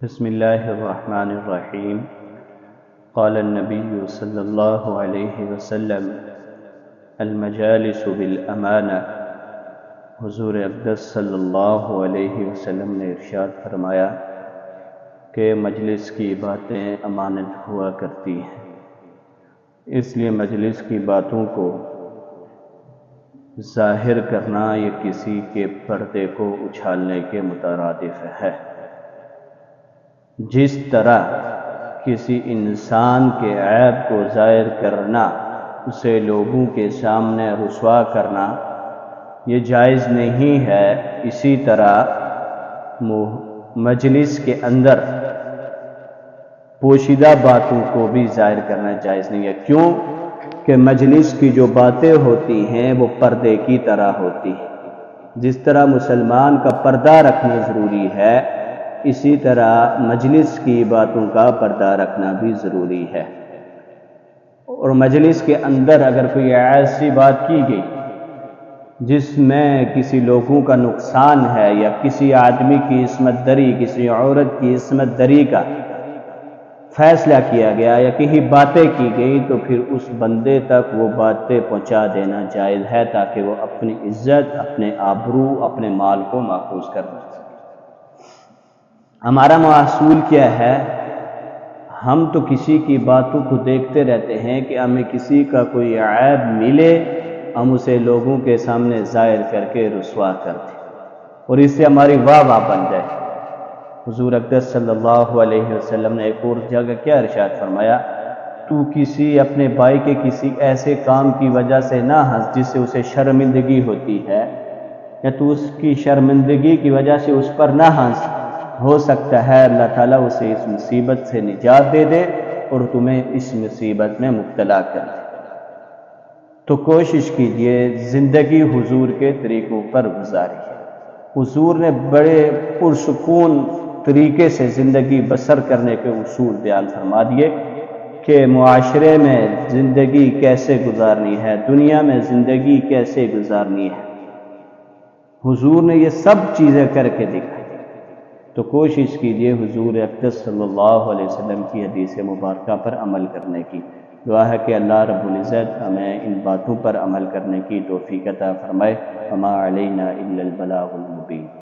بسم اللہ الرحمن الرحیم قال النبی صلی اللہ علیہ وسلم المجالس بالامانہ۔ حضور اقدس صلی اللہ علیہ وسلم نے ارشاد فرمایا کہ مجلس کی باتیں امانت ہوا کرتی ہیں، اس لیے مجلس کی باتوں کو ظاہر کرنا یہ کسی کے پردے کو اچھالنے کے مترادف ہے۔ جس طرح کسی انسان کے عیب کو ظاہر کرنا، اسے لوگوں کے سامنے رسوا کرنا یہ جائز نہیں ہے، اسی طرح مجلس کے اندر پوشیدہ باتوں کو بھی ظاہر کرنا جائز نہیں ہے۔ کیوں کہ مجلس کی جو باتیں ہوتی ہیں وہ پردے کی طرح ہوتی ہیں۔ جس طرح مسلمان کا پردہ رکھنا ضروری ہے، اسی طرح مجلس کی باتوں کا پردہ رکھنا بھی ضروری ہے۔ اور مجلس کے اندر اگر کوئی ایسی بات کی گئی جس میں کسی لوگوں کا نقصان ہے، یا کسی آدمی کی عصمت دری، کسی عورت کی عصمت دری کا فیصلہ کیا گیا، یا کہیں باتیں کی گئی، تو پھر اس بندے تک وہ باتیں پہنچا دینا جائز ہے، تاکہ وہ اپنی عزت، اپنے آبرو، اپنے مال کو محفوظ کر سکے۔ ہمارا معصول کیا ہے؟ ہم تو کسی کی باتوں کو دیکھتے رہتے ہیں کہ ہمیں کسی کا کوئی عیب ملے، ہم اسے لوگوں کے سامنے ظاہر کر کے رسوا کر دیں، اور اس سے ہماری واہ واہ بن جائے۔ حضور اقدس صلی اللہ علیہ وسلم نے ایک اور جگہ کیا ارشاد فرمایا؟ تو کسی اپنے بھائی کے کسی ایسے کام کی وجہ سے نہ ہنس جس سے اسے شرمندگی ہوتی ہے، یا تو اس کی شرمندگی کی وجہ سے اس پر نہ ہنس، ہو سکتا ہے اللہ تعالیٰ اسے اس مصیبت سے نجات دے دے اور تمہیں اس مصیبت میں مبتلا کر دے۔ تو کوشش کیجئے زندگی حضور کے طریقوں پر گزاریے۔ حضور نے بڑے پرسکون طریقے سے زندگی بسر کرنے کے اصول بیان فرما دیے کہ معاشرے میں زندگی کیسے گزارنی ہے، دنیا میں زندگی کیسے گزارنی ہے۔ حضور نے یہ سب چیزیں کر کے دکھائی۔ تو کوشش کیجئے حضور اقدس صلی اللہ علیہ وسلم کی حدیث مبارکہ پر عمل کرنے کی۔ دعا ہے کہ اللہ رب العزت ہمیں ان باتوں پر عمل کرنے کی توفیق عطا فرمائے۔ وما علینا الا البلاغ المبین۔